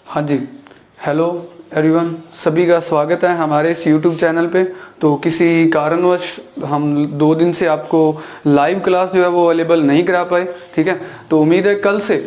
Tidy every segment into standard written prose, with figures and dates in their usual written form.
हाँ जी, hello everyone, सभी का स्वागत है हमारे इस यूट्यूब चैनल पे। तो किसी कारणवश हम 2 दिन से आपको लाइव क्लास जो है वो अवेलेबल नहीं करा पाए, ठीक है। तो उम्मीद है कल से,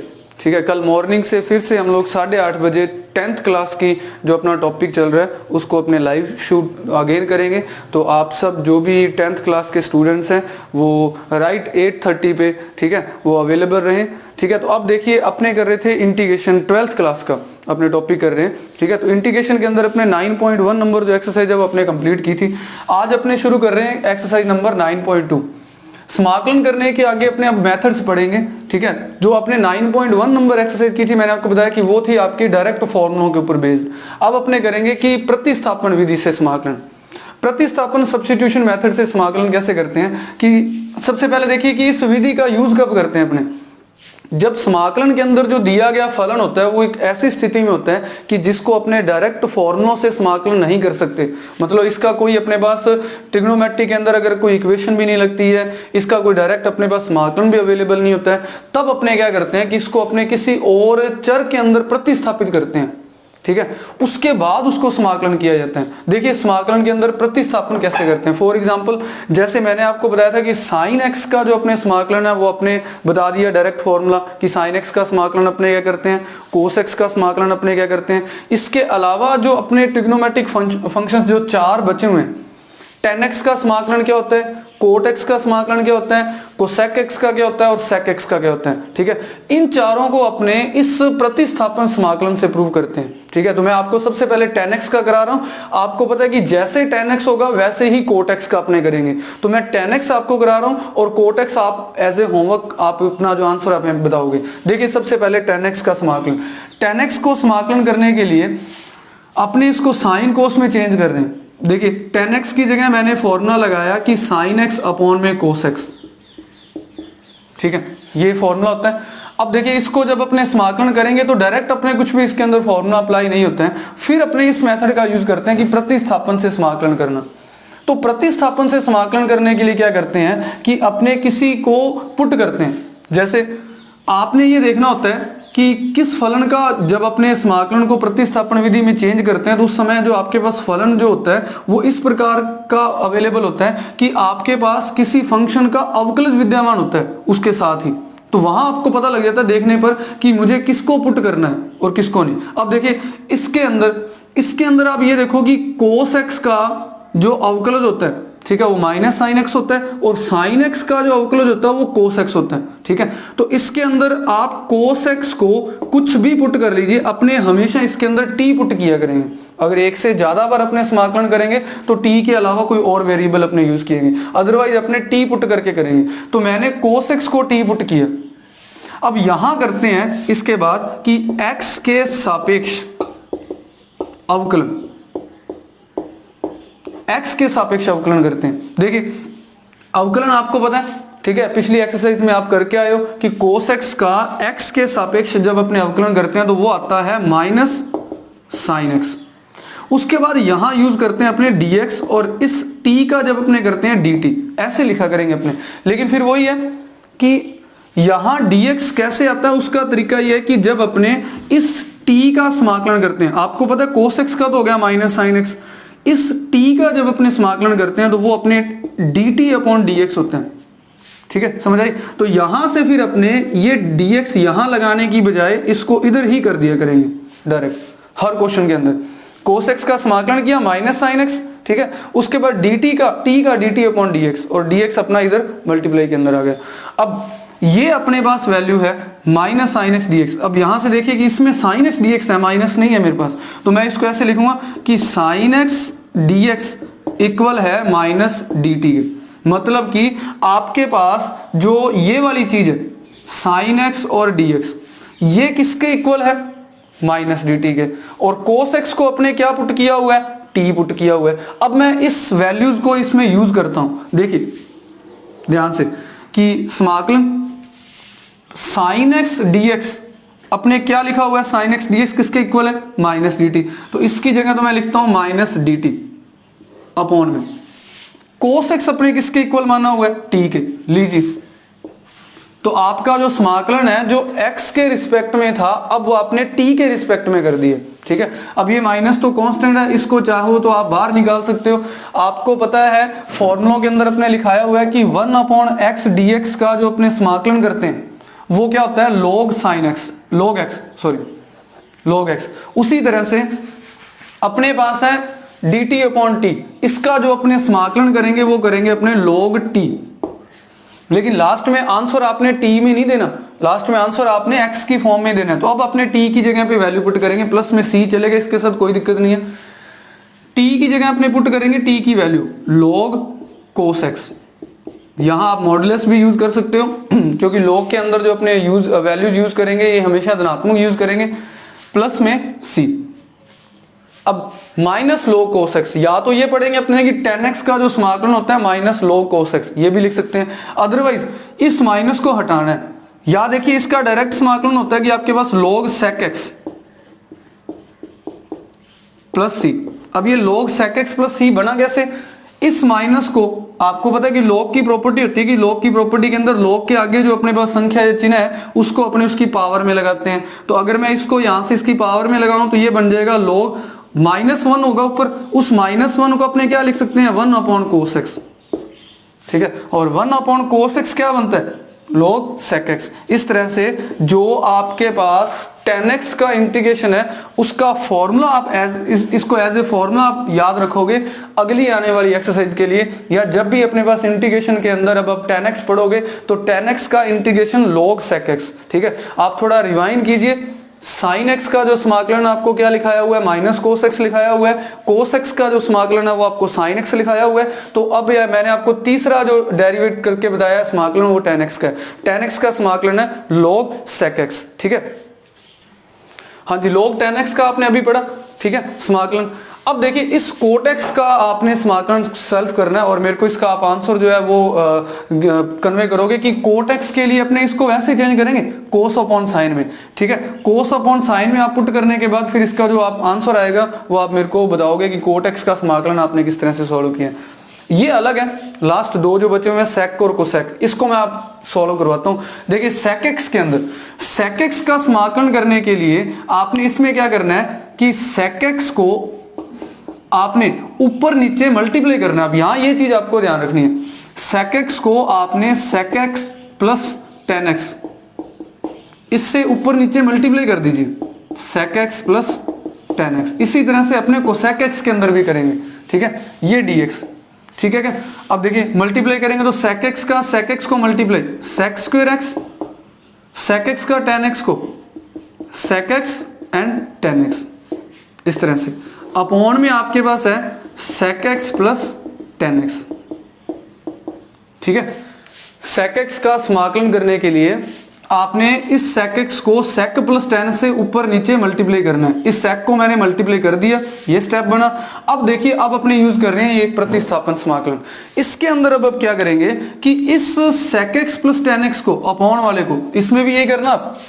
ठीक है, कल मॉर्निंग से फिर से हम लोग 8:30 बजे 10th क्लास की जो अपना टॉपिक चल रहा है उसको अपने लाइव शूट अगेन करेंगे। तो आप सब जो भी 10th क्लास के स्टूडेंट्स हैं वो राइट 8:30 पे, ठीक है, वो अवेलेबल रहें, ठीक है। तो अब देखिए, अपने कर रहे थे इंटीग्रेशन 12th क्लास का अपने टॉपिक कर रहे हैं, ठीक है। तो इंटीग्रेशन के अंदर अपने 9.1 नंबर जो एक्सरसाइज अब अपने कंप्लीट की थी, आज अपने शुरू कर रहे हैं एक्सरसाइज नंबर 9.2। समाकलन करने के आगे अपने अब मेथड्स पढ़ेंगे, ठीक है। जो आपने 9.1 नंबर एक्सरसाइज की थी, मैंने आपको बताया कि वो थी आपकी डायरेक्ट फॉर्मूलों के ऊपर बेस्ड। अब अपने करेंगे कि प्रतिस्थापन विधि से समाकलन। प्रतिस्थापन सब्स्टिट्यूशन मेथड से समाकलन कैसे करते हैं, कि सबसे पहले देखिए कि इस विधि का यूज कब करते हैं अपने, जब समाकलन के अंदर जो दिया गया फलन होता है वो एक ऐसी स्थिति में होता है कि जिसको अपने डायरेक्ट फॉर्मूलों से समाकलन नहीं कर सकते। मतलब इसका कोई अपने पास ट्रिग्नोमेट्री के अंदर अगर कोई इक्वेशन भी नहीं लगती है, इसका कोई डायरेक्ट अपने पास समाकलन भी अवेलेबल नहीं होता है, तब अपने क्या करते हैं कि इसको अपने किसी और चर के अंदर प्रतिस्थापित करते हैं, ठीक है। उसके बाद उसको समाकलन किया जाता है। देखिए समाकलन के अंदर प्रतिस्थापन कैसे करते हैं। फॉर एग्जांपल, जैसे मैंने आपको बताया था कि साइन एक्स का जो अपने समाकलन है वो अपने बता दिया डायरेक्ट फॉर्मूला कि साइन एक्स का समाकलन अपने क्या करते हैं, कोस एक्स का समाकलन अपने क्या करते हैं। इसके अलावा जो अपने ट्रिग्नोमेट्रिक फंक्शंस जो 4 बचे हुए हैं, tan x का समाकलन क्या होता है, कोट x का समाकलन क्या होता है, कोसेक x का क्या होता है और सेक x का क्या होता है, ठीक है। इन चारों को अपने इस प्रतिस्थापन समाकलन से प्रूव करते हैं, ठीक है। तो मैं आपको सबसे पहले tan x का करा रहा हूं। आपको पता है कि जैसे tan x होगा वैसे ही कोट x का अपने करेंगे। तो मैं tan x आपको करा रहा हूं और कोट x आप एज ए होमवर्क आप अपना जो आंसर आप बताओगे। देखिए सबसे पहले tan x का समाकलन। tan x को समाकलन करने के लिए अपने इसको साइन कोस में चेंज कर रहे हैं। देखिए tan x की जगह मैंने फॉर्मूला लगाया कि sin x अपॉन में cos x, ठीक है, ये फॉर्मूला होता है। अब देखिए इसको जब अपने समाकलन करेंगे तो डायरेक्ट अपने कुछ भी इसके अंदर फॉर्मूला अप्लाई नहीं होता है, फिर अपने इस मेथड का यूज करते हैं कि प्रतिस्थापन से समाकलन करना। तो प्रतिस्थापन से समाकलन करने के लिए क्या करते हैं कि अपने किसी को पुट करते हैं। जैसे आपने ये देखना होता है कि किस फलन का जब अपने समाकलन को प्रतिस्थापन विधि में चेंज करते हैं तो उस समय जो आपके पास फलन जो होता है वो इस प्रकार का अवेलेबल होता है कि आपके पास किसी फंक्शन का अवकलज विद्यमान होता है उसके साथ ही। तो वहां आपको पता लग जाता है देखने पर कि मुझे किसको पुट करना है और किसको नहीं। अब देखिए इसके अंदर आप ये देखो कि कोस एक्स का जो अवकलज होता है, ठीक है, वो माइनस साइन एक्स होता है और साइन एक्स का जो अवकलज होता है वो कोस एक्स होता है, ठीक है। तो इसके अंदर आप कोस एक्स को कुछ भी पुट कर लीजिए, अपने हमेशा इसके अंदर टी पुट किया करेंगे। अगर एक से ज्यादा बार अपने समाकलन करेंगे तो टी के अलावा कोई और वेरिएबल अपने यूज किएंगे, अदरवाइज अपने टी पुट करके करेंगे। तो मैंने कोस एक्स को टी पुट किया। अब यहां करते हैं इसके बाद कि एक्स के सापेक्ष अवकलन, x के सापेक्ष अवकलन करते हैं। देखिए अवकलन आपको पता है, ठीक है, पिछली एक्सरसाइज में आप करके आए हो कि कोस एक्स का x के सापेक्ष जब अपने अवकलन करते हैं तो वो आता है माइनस साइन एक्स। उसके बाद यहां यूज करते हैं अपने dx और इस t का जब अपने करते हैं dt, ऐसे लिखा करेंगे अपने। लेकिन फिर वही है कि यहां dx कैसे आता है, उसका तरीका यह है कि जब अपने इस t का समाकलन करते हैं, आपको पता है कोस एक्स का तो हो गया माइनस साइन एक्स, इस t का जब अपने समाकलन करते हैं तो वो अपने dt अपॉन dx होते हैं, ठीक है, समझ आई। तो यहां से फिर अपने ये dx यहां लगाने की बजाय इसको इधर ही कर दिया करेंगे डायरेक्ट हर क्वेश्चन के अंदर। कोस एक्स का समाकलन किया माइनस साइन एक्स, ठीक है, उसके बाद t का dt अपॉन dx और dx अपना इधर मल्टीप्लाई के अंदर आ गया। अब ये अपने पास वैल्यू है minus sine x D x. अब यहां से देखिए कि इसमें साइन एक्स डी एक्स है, माइनस नहीं है मेरे पास, तो मैं इसको ऐसे लिखूंगा कि sine x D x equal है माइनस डी टी के। मतलब कि आपके पास जो ये वाली चीज है साइन एक्स और डी एक्स, ये किसके इक्वल है, माइनस डी टी के। और कोस एक्स को अपने क्या पुट किया हुआ है, टी पुट किया हुआ है। अब मैं इस वैल्यूज को इसमें यूज करता हूं। देखिए ध्यान से कि समाकलन साइन एक्स डी एक्स अपने क्या लिखा हुआ है, साइन एक्स डी एक्स किसके इक्वल है, माइनस डी टी। तो इसकी जगह तो मैं लिखता हूं माइनस डी टी अपॉन में कोस एक्स अपने किसके इक्वल माना हुआ है, टी के। लीजिए तो आपका जो समाकलन है जो x के रिस्पेक्ट में था अब वो आपने t के रिस्पेक्ट में कर दिए, ठीक है। अब ये माइनस तो कांस्टेंट है, इसको चाहो तो आप बाहर निकाल सकते हो। आपको पता है फॉर्मूलों के अंदर अपने लिखाया हुआ है कि 1/x dx का जो अपने समाकलन करते हैं वो क्या होता है, log x। उसी तरह से अपने पास है dt/t, इसका जो अपने समाकलन करेंगे वो करेंगे अपने log t। लेकिन लास्ट में आंसर आपने t में नहीं देना, लास्ट में आंसर आपने x की फॉर्म में देना है। तो अब अपने t की जगह पे वैल्यू पुट करेंगे, प्लस में c चलेगा, इसके साथ कोई दिक्कत नहीं है। t की जगह अपने पुट करेंगे t की वैल्यू log cos x। यहां आप मॉडुलस भी यूज कर सकते हो क्योंकि log के अंदर जो अपने वैल्यूज यूज करेंगे ये हमेशा धनात्मक यूज करेंगे, प्लस में c। अब माइनस log cos x, या तो ये पढ़ेंगे अपने कि tan x का जो समाकलन होता है माइनस log cos x, ये भी लिख सकते हैं। अदरवाइज इस माइनस को हटाना है, या देखिए इसका डायरेक्ट समाकलन होता है कि आपके पास log sec x plus c। अब ये log sec x plus c बना कैसे, इस माइनस को आपको पता है कि log की प्रॉपर्टी होती है कि log की प्रॉपर्टी के अंदर log के आगे जो अपने पास संख्या या चिन्ह है उसको अपने उसकी पावर में लगाते हैं। तो अगर मैं इसको यहां से इसकी पावर में लगाऊं तो ये बन जाएगा log -1 होगा ऊपर, उस -1 को अपने क्या लिख सकते हैं 1/cos x, ठीक है। और 1/cos x क्या बनता है log sec x। इस तरह से जो आपके पास tan x का इंटीग्रेशन है उसका फॉर्मूला आप इसको एज ए फॉर्मूला आप याद रखोगे अगली आने वाली एक्सरसाइज के लिए, या जब भी अपने पास इंटीग्रेशन के अंदर अब आप tan x पढ़ोगे तो tan x का इंटीग्रेशन log sec x, ठीक है। आप थोड़ा रिवाइंड कीजिए, sin x का जो समाकलन आपको क्या लिखाया हुआ है माइनस cos x लिखाया हुआ है, cos x का जो समाकलन है वो आपको sin x लिखाया हुआ है। तो अब यार मैंने आपको तीसरा जो डेरिवेट करके बताया समाकलन वो tan x का है। tan x का समाकलन है log sec x, ठीक है। हाँ जी, log tan x का आपने अभी पढ़ा, ठीक है, समाकलन। अब देखिए इस cot x का आपने समाकलन सॉल्व करना है और मेरे को इसका आप आंसर जो है वो कन्वे करोगे कि cot x के लिए अपने इसको वैसे चेंज करेंगे cos/sin में, ठीक है। cos/sin में आप पुट करने के बाद फिर इसका जो आप आंसर आएगा वो आप मेरे को बताओगे कि cot x का समाकलन आपने किस तरह से सॉल्व किया। ये अलग है, लास्ट दो जो बचे हुए हैं sec और cosec, इसको मैं आप सॉल्व करवाता हूं। देखिए sec x के अंदर sec x का समाकलन करने के लिए आपने इसमें क्या करना है कि sec x को आपने ऊपर नीचे मल्टीप्लाई करना है। अब यहां ये चीज आपको ध्यान रखनी है, sec x को आपने sec x प्लस tan x इससे ऊपर नीचे मल्टीप्लाई कर दीजिए, sec x प्लस tan x। इसी तरह से अपने cosec x के अंदर भी करेंगे, ठीक है, ये dx, ठीक है क्या। अब देखिए मल्टीप्लाई करेंगे तो sec x को multiply sec square x, sec x का tan x को sec x and tan x, इस तरह से अपॉन में आपके पास है sec x प्लस tan x, ठीक है। sec x का समाकलन करने के लिए आपने इस sec x को sec प्लस tan से ऊपर नीचे मल्टीप्लाई करना है। इस sec को मैंने मल्टीप्लाई कर दिया, ये स्टेप बना। अब देखिए अब अपने यूज कर रहे हैं ये प्रतिस्थापन समाकलन। इसके अंदर अब क्या करेंगे कि इस sec x प्लस tan x को अपॉन वाले को, इसमें भी यही करना आप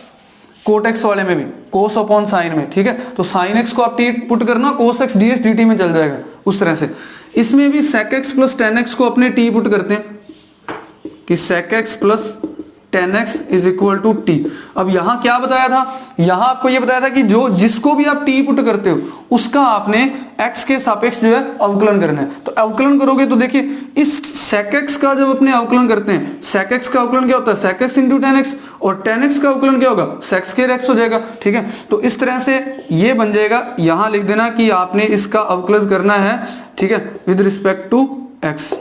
cot x वाले में भी cos/sin में, ठीक है। तो sin x को आप t पुट करना, cos x dx dt में चल जाएगा। उस तरह से इसमें भी sec x प्लस tan x को अपने t पुट करते हैं कि sec x प्लस tan x is equal to t। अब यहां क्या बताया था, यहां आपको ये बताया था कि जो जिसको भी आप t पुट करते हो उसका आपने x के सापेक्ष जो है अवकलन करना है। तो अवकलन करोगे तो देखिए इस sec x का जब अपने अवकलन करते हैं, sec x का अवकलन क्या होता है sec x into tan x, और tan x का अवकलन क्या होगा sec स्क्वायर x हो जाएगा, ठीक है। तो इस तरह से ये बन जाएगा, यहां लिख देना कि आपने इसका अवकलन करना है, ठीक है, with respect to x,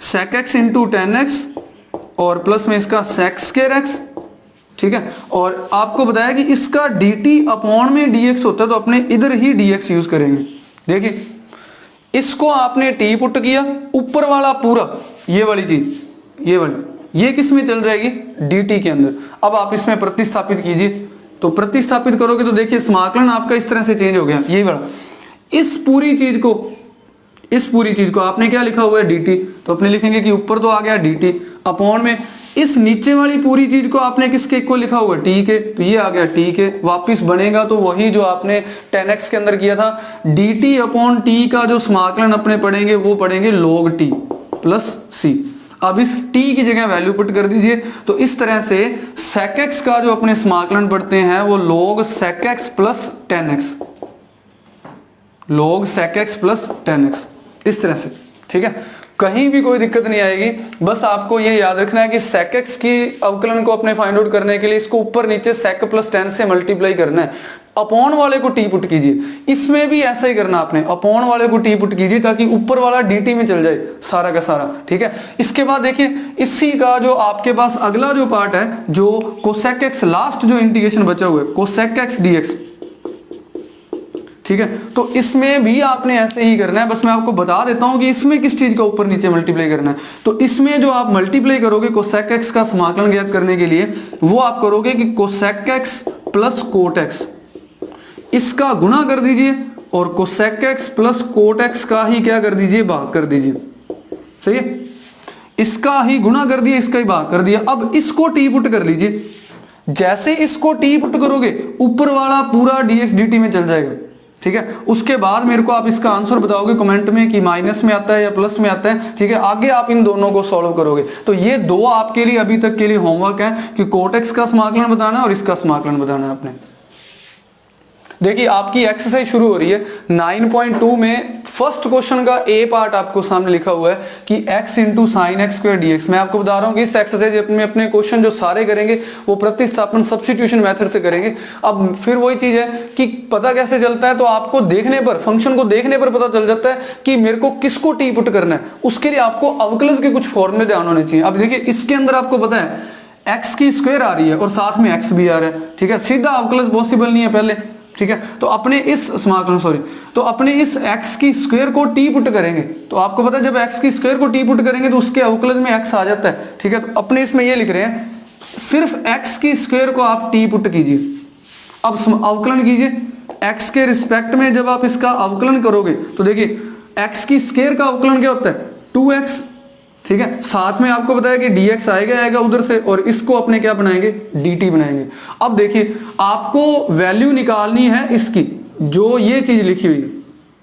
sec x into tan x और प्लस में इसका sec स्क्वायर x, ठीक है। और आपको बताया कि इसका dt अपॉन में dx होता है तो अपने इधर ही dx यूज करेंगे। देखिए इसको आपने t पुट किया, ऊपर वाला पूरा ये वाली चीज, ये वाली ये किस में चल जाएगी dt के अंदर। अब आप इसमें प्रतिस्थापित कीजिए, तो प्रतिस्थापित करोगे तो देखिए समाकलन आपका इस तरह से चेंज हो गया, यही वाला। इस पूरी चीज को आपने क्या लिखा हुआ है dt, तो अपने लिखेंगे कि ऊपर तो आ गया dt अपॉन में इस नीचे वाली पूरी चीज को आपने किसके इक्वल लिखा हुआ है t के, तो ये आ गया t के। वापिस बनेगा तो वही जो आपने tan x के अंदर किया था, dt अपॉन t का जो समाकलन अपने पढ़ेंगे वो पढ़ेंगे log t प्लस c। अब इस t की जगह वैल्यू पुट कर दीजिए। तो इस तरह से sec x का जो अपने समाकलन पढ़ते हैं वो log sec x plus 10x, log sec x plus 10x, इस तरह से। ठीक है, कहीं भी कोई दिक्कत नहीं आएगी। बस आपको ये याद रखना है कि sec x की अवकलन को अपने फाइंड आउट करने के लिए इसको ऊपर नीचे sec प्लस 10 से मल्टीप्लाई करना है। अपॉन वाले को t पुट कीजिए, इसमें भी ऐसा ही करना आपने, अपॉन वाले को t पुट कीजिए ताकि ऊपर वाला dt में चल जाए सारा का सारा। ठीक है, इसके बाद देखिए इसी का जो आपके पास अगला जो पार्ट है, जो cosec x, लास्ट जो इंटीग्रेशन बचा हुआ है cosec x dx। ठीक है, तो इसमें भी आपने ऐसे ही करना है। बस मैं आपको बता देता हूं कि इसमें किस चीज का ऊपर नीचे मल्टीप्लाई करना है। तो इसमें जो आप मल्टीप्लाई करोगे cosec x का समाकलन ज्ञात करने के लिए, वो आप करोगे कि cosec x plus cot x, इसका गुणा कर दीजिए और cosec x plus cot x का ही क्या कर दीजिए, भाग कर दीजिए। सही है, इसका ही गुणा कर दिया, इसका ही भाग कर दिया। अब इसको t पुट कर लीजिए। जैसे इसको t पुट करोगे ऊपर वाला पूरा dx dt में चल जाएगा। ठीक है, उसके बाद मेरे को आप इसका आंसर बताओगे कमेंट में कि माइनस में आता है या प्लस में आता है। ठीक है, आगे आप इन दोनों को सॉल्व करोगे। तो ये दो आपके लिए अभी तक के लिए होमवर्क है कि cot x का समाकलन बताना है और इसका समाकलन बताना है आपने। देखिए आपकी एक्सरसाइज शुरू हो रही है 9.2 में। फर्स्ट क्वेश्चन का ए पार्ट आपको सामने लिखा हुआ है कि x into sine x square D x. मैं आपको बता रहा हूँ कि इस एक्सरसाइज में अपने क्वेश्चन जो सारे करेंगे वो प्रतिस्थापन सब्स्टिट्यूशन मेथड से करेंगे। अब फिर वही चीज है कि पता कैसे चलता है, तो आपको देखने पर, फंक्शन को देखने पर पता चल जाता है कि मेरे को किसको टी पुट करना है। उसके लिए आपको अवकलज के कुछ फॉर्मूले ध्यान होने चाहिए। अब देखिए इसके अंदर आपको पता है x की स्क्वायर आ रही है और साथ में x भी आ रहा है। ठीक है, सीधा अवकलज पॉसिबल नहीं है पहले। ठीक है, तो अपने इस समाकलन तो अपने इस x की स्क्वायर को t पुट करेंगे। तो आपको पता है जब x की स्क्वायर को t पुट करेंगे तो उसके अवकलज में x आ जाता है। ठीक है, तो अपने इसमें ये लिख रहे हैं सिर्फ x की स्क्वायर को आप t पुट कीजिए। अब अवकलन कीजिए x के रिस्पेक्ट में। जब आप इसका अवकलन करोगे तो देखिए x की स्क्वायर का अवकलन क्या होता है, 2x। ठीक है, साथ में आपको बताया कि dx आएगा उधर से और इसको अपने क्या बनाएंगे, dt बनाएंगे। अब देखिए आपको वैल्यू निकालनी है इसकी, जो ये चीज लिखी हुई है।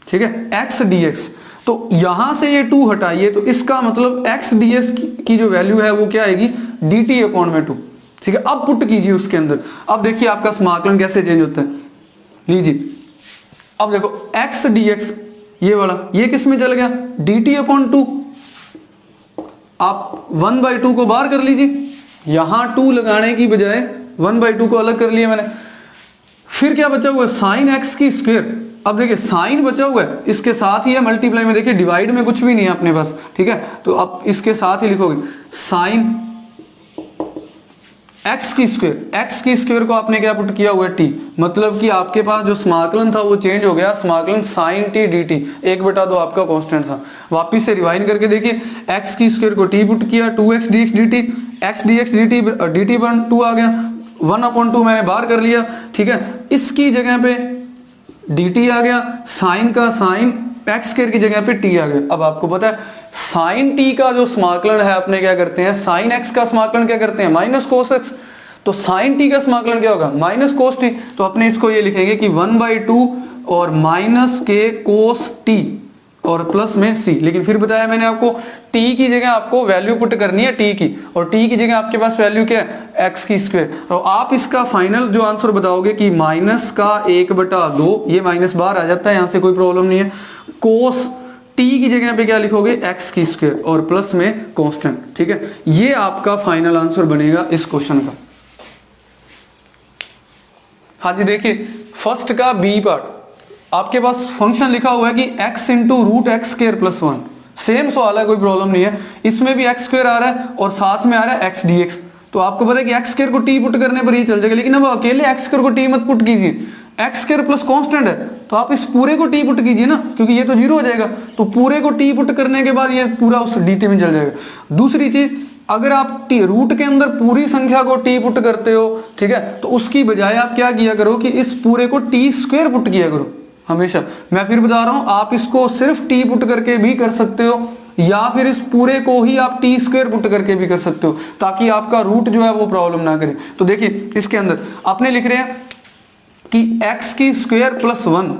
ठीक है, x dx। तो यहां से ये 2 हटाइए तो इसका मतलब x ds की जो वैल्यू है वो क्या आएगी, dt अपॉन में 2। ठीक है, अब पुट कीजिए उसके अंदर। अब देखिए आपका समाकलन कैसे चेंज होता है, लीजिए। अब देखो x dx ये वाला, ये किस में चल गया, dt अपॉन 2। आप 1/2 को बाहर कर लीजिए। यहां 2 लगाने की बजाय 1/2 को अलग कर लिया मैंने। फिर क्या बचा हुआ है, साइन एक्स की स्क्वायर। अब देखिए साइन बचा हुआ है, इसके साथ ही है मल्टीप्लाई में। देखिए डिवाइड में कुछ भी नहीं है अपने पास। ठीक है, तो आप इसके साथ ही लिखोगे साइन एक्स की स्क्वायर। एक्स की स्क्वायर को आपने क्या पुट किया हुआ है, टी। मतलब कि आपके पास जो समाकलन था वो चेंज हो गया, समाकलन साइन टी डी टी। 1/2 आपका कांस्टेंट था। वापिस से रिवाइंड करके देखिए, एक्स की स्क्वायर को टी पुट किया, 2x dx dt, x dx dt बन 2 आ गया, 1/2 मैंने बाहर कर लिया। ठीक है, इसकी जगह पे dt आ गया, साइन का साइन, एक्स स्क्वायर की जगह पे टी आ गया। अब आपको पता है साइन टी का जो समाकलन है अपने क्या करते हैं, साइन एक्स का समाकलन क्या करते हैं, माइनस कोस एक्स। तो साइन टी का समाकलन क्या होगा, माइनस कोस टी। तो अपने इसको ये लिखेंगे कि 1/2 और माइनस के कोस टी और प्लस में सी। लेकिन फिर बताया मैंने आपको टी की जगह आपको वैल्यू पुट करनी है टी की, और टी की जगह आपके पास वैल्यू क्या है, एक्स की स्क्वायर। तो आप इसका फाइनल जो आंसर बताओगे कि माइनस का 1/2, ये माइनस बाहर आ जाता है, यहां से कोई प्रॉब्लम नहीं है। कोस टी की जगह पे क्या लिखोगे, एक्स की स्क्वायर और प्लस में कांस्टेंट। ठीक है, ये आपका फाइनल आंसर बनेगा इस क्वेश्चन का। हाँ जी, देखिए फर्स्ट का बी पार्ट आपके पास फंक्शन लिखा हुआ है कि x into root X square plus 1। Same सवाल है, कोई प्रॉब्लम नहीं है। इसमें भी एक्स स्क्वायर आ रहा है और साथ में आ रहा है एक्स डी एक्स। तो आपको पता है कि एक्स स्क्वायर को टी पुट करने पर ये चल जाएगा, लेकिन अब अकेले एक्स स्क्वायर को टी मत पुट कीजिए। एक्स स्क्वायर प्लस कांस्टेंट है तो आप इस पूरे को टी पुट कीजिए ना, क्योंकि ये तो 0 हो जाएगा। तो पूरे को टी पुट करने के बाद ये पूरा उस dt में चल जाएगा। दूसरी चीज, अगर आप रूट के अंदर पूरी संख्या को टी पुट करते हो, ठीक है, तो उसकी बजाय आप क्या किया करो कि इस पूरे को टी स्क्वायर पुट किया करो हमेशा। मैं फिर बता रहा हूं, आप इसको सिर्फ टी पुट करके भी कर सकते हो, या फिर इस पूरे को ही आप टी स्क्वायर पुट करके भी कर सकते हो, ताकि आपका रूट जो है वो प्रॉब्लम ना करे। तो देखिए इसके अंदर आपने लिख रहे हैं कि x की स्क्वायर प्लस 1,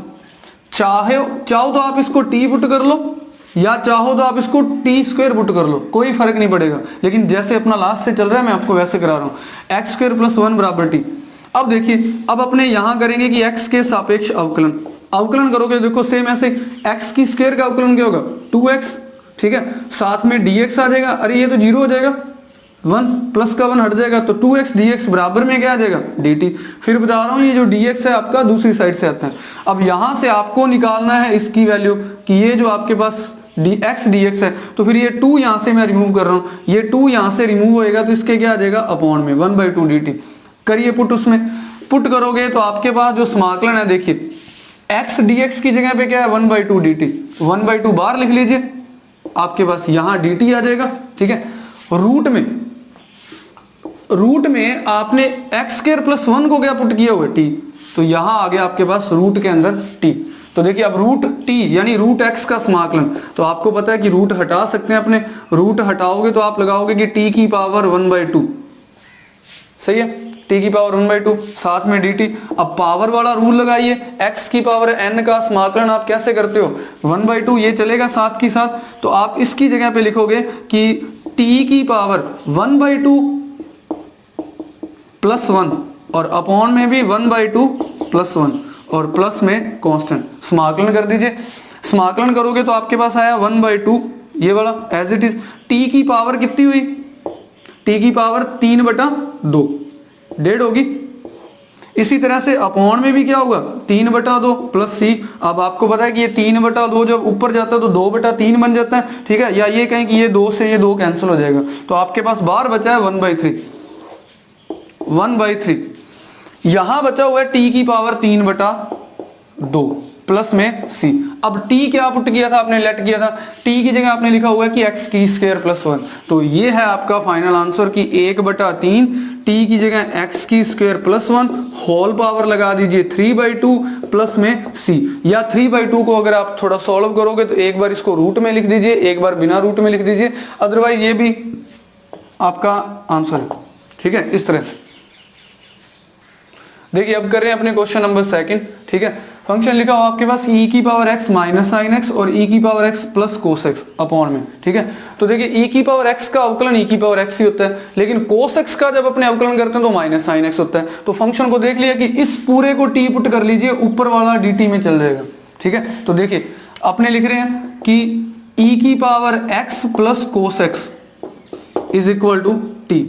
चाहो तो आप इसको t पुट कर लो, या चाहो तो आप इसको टी स्क्वायर पुट कर लो, कोई फर्क नहीं पड़ेगा, लेकिन जैसे अपना लास्ट से चल रहा है मैं आपको वैसे करा रहा हूं। एक्स स्क्वायर प्लस 1 बराबर टी। अब देखिए, अब अपने यहां करेंगे कि एक्स के सापेक्ष अवकलन, अवकलन करोगे देखो सेम ऐसे, एक्स की स्क्वायर का अवकलन क्या होगा 2x, ठीक है, साथ में dx आ जाएगा, अरे ये तो 0 हो जाएगा, 1 प्लस का 1 हट जाएगा, तो 2x dx बराबर में क्या आ जाएगा dt। फिर बता रहा हूं ये जो dx है आपका दूसरी साइड से आता है। अब यहां से आपको निकालना है इसकी वैल्यू कि ये जो आपके पास x dx है, तो फिर ये 2 यहां से मैं रिमूव कर रहा हूं, ये 2 यहां से रिमूव होएगा तो इसके क्या आ जाएगा अपॉन में 1/2 dt। करिए पुट, उसमें पुट करोगे तो आपके पास जो समाकलन है देखिए, x dx की जगह पे क्या है 1/2 dt, 1/2 बाहर लिख लीजिए, आपके पास यहां dt आ जाएगा, ठीक है। रूट में आपने एक्स स्क्वायर प्लस 1 को क्या पुट किया हुआ है टी, तो यहां आ गया आपके पास रूट के अंदर टी। तो देखिए अब रूट टी यानी रूट एक्स का समाकलन, तो आपको पता है कि रूट हटा सकते हैं अपने, रूट हटाओगे तो आप लगाओगे कि टी की पावर 1/2, सही है, टी की पावर 1/2 साथ में dt। अब पावर वाला रूल लगाइए, x की पावर n का समाकलन आप कैसे करते हो 1/2, ये चलेगा साथ की साथ, तो आप इसकी जगह पे लिखोगे कि t की पावर 1/2 प्लस 1 और अपॉन में भी 1/2 प्लस 1 और प्लस में कांस्टेंट। समाकलन कर दीजिए, समाकलन करोगे तो आपके पास आया 1/2 ये वाला एज इट इज, t की पावर कितनी हुई, t की पावर 3/2 डेढ़ होगी। इसी तरह से अपॉन में भी क्या होगा 3/2 प्लस c। अब आपको पता है कि ये 3/2 जब ऊपर जाता है तो 2/3 बन जाता है, ठीक है, या ये कहें कि ये 2 से ये 2 कैंसिल हो जाएगा, तो आपके पास बाहर बचा है 1/3 यहां बचा हुआ है t की पावर 3/2 प्लस में c। अब t क्या पुट किया था आपने, लेट किया था, t की जगह आपने लिखा हुआ है कि x की स्क्वायर प्लस 1, तो ये है आपका फाइनल आंसर कि 1/3 t की जगह x की स्क्वायर प्लस 1 होल पावर लगा दीजिए 3/2 प्लस में c। या 3/2 को अगर आप थोड़ा सॉल्व करोगे तो एक बार इसको रूट में लिख दीजिए, एक बार बिना रूट में लिख दीजिए, अदरवाइज ये भी आपका आंसर है, ठीक है। इस तरह से देखिए अब कर रहे हैं अपने क्वेश्चन नंबर 2, ठीक है। फंक्शन लिखा हो आपके पास e की power x minus sine x और e की power x plus cos x upon में, ठीक है। तो देखिए e की पावर x का अवकलन e की पावर x ही होता है, लेकिन कोस x का जब अपने अवकलन करते हैं तो माइनस साइन x होता है। तो फंक्शन को देख लिया कि इस पूरे को t पुट कर लीजिए, ऊपर वाला dt में चल जाएगा, ठीक है। तो देखिए अपने लिख रहे हैं कि e की power x plus cos x is equal to t।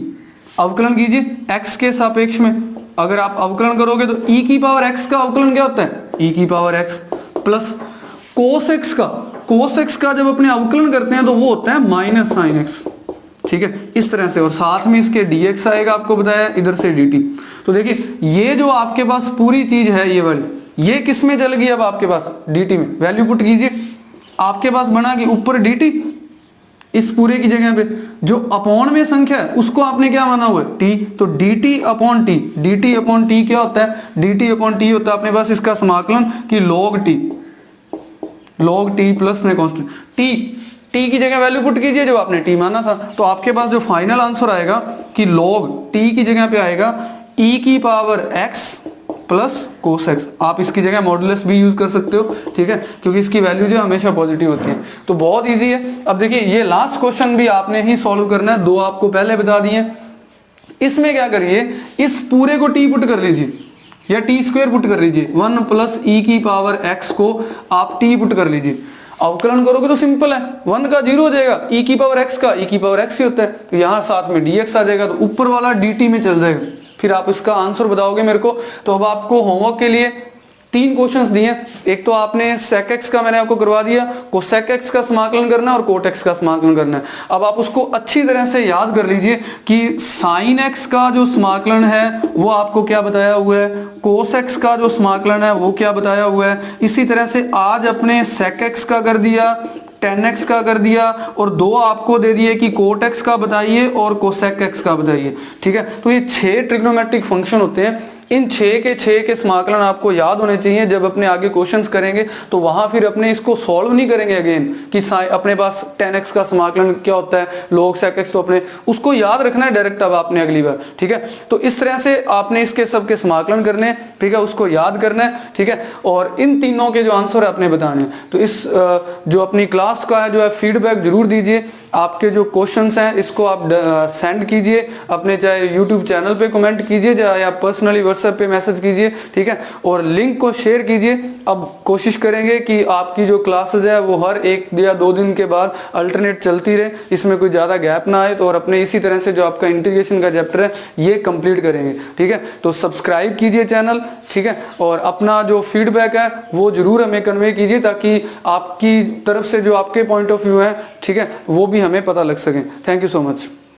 अवकलन कीजिए x के सापेक्ष में, अगर आप अवकलन करोगे तो e की पावर x का अवकलन क्या होता है e की power x plus cos x का जब अपने अवकलन करते हैं तो वो होता है माइनस साइन x, ठीक है, इस तरह से, और साथ में इसके dx आएगा, आपको बताया इधर से dt। तो देखिए ये जो आपके पास पूरी चीज है ये वाली, ये किस में चल गई, अब आपके पास dt में वैल्यू पुट कीजिए, आपके पास बना कि ऊपर dt, इस पूरे की जगह पे जो अपॉन में संख्या है उसको आपने क्या माना हुआ है t, तो dt अपॉन t क्या होता है, dt अपॉन t होता है अपने पास इसका समाकलन कि log t प्लस में कांस्टेंट t की जगह वैल्यू पुट कीजिए जो आपने t माना था, तो आपके पास जो फाइनल आंसर आएगा कि log t की जगह पे आएगा e की power x plus cos x। आप इसकी जगह मॉडुलस भी यूज कर सकते हो, ठीक है, क्योंकि इसकी वैल्यू जो हमेशा पॉजिटिव होती है। तो बहुत इजी है। अब देखिए ये लास्ट क्वेश्चन भी आपने ही सॉल्व करना है, 2 आपको पहले बता दिए। इसमें क्या करिए, इस पूरे को t पुट कर लीजिए या t स्क्वायर पुट कर लीजिए, 1 प्लस e की पावर x को आप t पुट कर लीजिए। अवकलन करोगे तो सिंपल है, 1 का 0 हो जाएगा, e की पावर x का e की पावर x ही होता है, तो यहाँ साथ में dx आ जाएगा, तो ऊपर वाला dt में चल जाएगा, फिर आप इसका आंसर बताओगे मेरे को। तो अब आपको होमवर्क के लिए 3 क्वेश्चंस दिए, एक तो आपने sec x का मैंने आपको करवा दिया, cosec x का समाकलन करना है और cot x का समाकलन करना है। अब आप उसको अच्छी तरह से याद कर लीजिए कि sin x का जो समाकलन है वो आपको क्या बताया हुआ है, cos x का जो समाकलन है वो क्या बताया हुआ है। इसी तरह से आज अपने sec x का कर दिया, tan x का कर दिया, और 2 आपको दे दिए कि cot x का बताइए और cosec x का बताइए, ठीक है। तो ये 6 ट्रिग्नोमेट्रिक फंक्शन होते हैं, इन 6 के समाकलन आपको याद होने चाहिए। जब अपने आगे क्वेश्चंस करेंगे तो वहां फिर अपने इसको सॉल्व नहीं करेंगे अगेन कि अपने पास tan x का समाकलन क्या होता है, log sec x, तो अपने उसको याद रखना है डायरेक्ट अब आपने अगली बार, ठीक है। तो इस तरह से आपने इसके सबके समाकलन करने हैं, ठीक है, उसको याद करना है, ठीक है। और इन तीनों के जो आंसर है आपने बताने हैं। तो इस जो अपनी क्लास का है जो है फीडबैक जरूर दीजिए। आपके जो क्वेश्चंस हैं इसको आप सेंड कीजिए अपने, चाहे यूट्यूब चैनल पे कमेंट कीजिए, चाहे आप पर्सनली व्हाट्सएप पे मैसेज कीजिए, ठीक है। और लिंक को शेयर कीजिए। अब कोशिश करेंगे कि आपकी जो क्लासेस है वो हर 1 या 2 दिन के बाद अल्टरनेट चलती रहे, इसमें कोई ज़्यादा गैप ना आए। तो और अपने इसी तरह से जो आपका इंटीग्रेशन का चैप्टर है ये कंप्लीट करेंगे, ठीक है। तो सब्सक्राइब कीजिए चैनल, ठीक है, और अपना जो फीडबैक है वो जरूर हमें कन्वे कीजिए ताकि आपकी तरफ से जो आपके पॉइंट ऑफ व्यू है, ठीक है, वो भी हमें पता लग सके। Thank you so much.